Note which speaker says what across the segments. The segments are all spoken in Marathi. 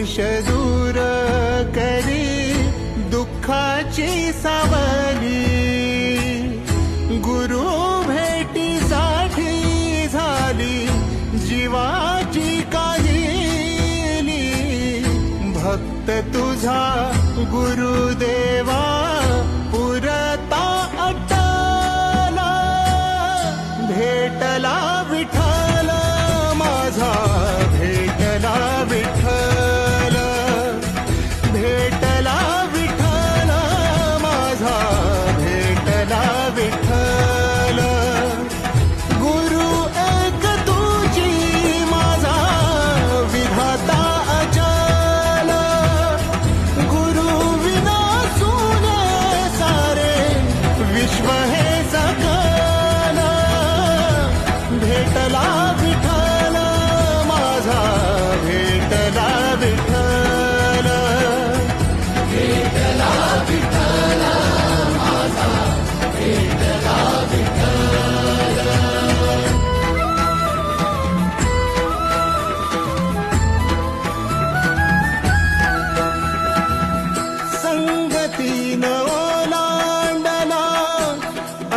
Speaker 1: वर्ष दूर करी दुःखाची सावली, गुरु भेटीसाठी झाली जीवाची काहिली, भक्त तुझा गुरुदेवा पुरता अटला, भेटला विठ्ठल माझा, भेटला विठ्ठल, भेटला विठ्ठल माझा, भेटला विठ्ठल, गुरु एक तुझी माझा विधाता अचल, गुरु विना सुने सारे विश्व हे सकल, भेटला विठ्ठल माझा, भेटला विठ्ठल, भेटला विठ्ठल माझा, भेटला विठ्ठल. संगतीन ओलांडला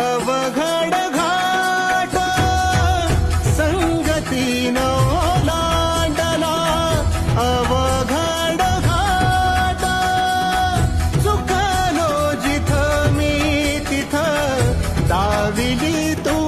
Speaker 1: अवघड घाट, संगतीन ओलांडला अवघड घाट, चुकलो जिथं मी तिथं दाविली तू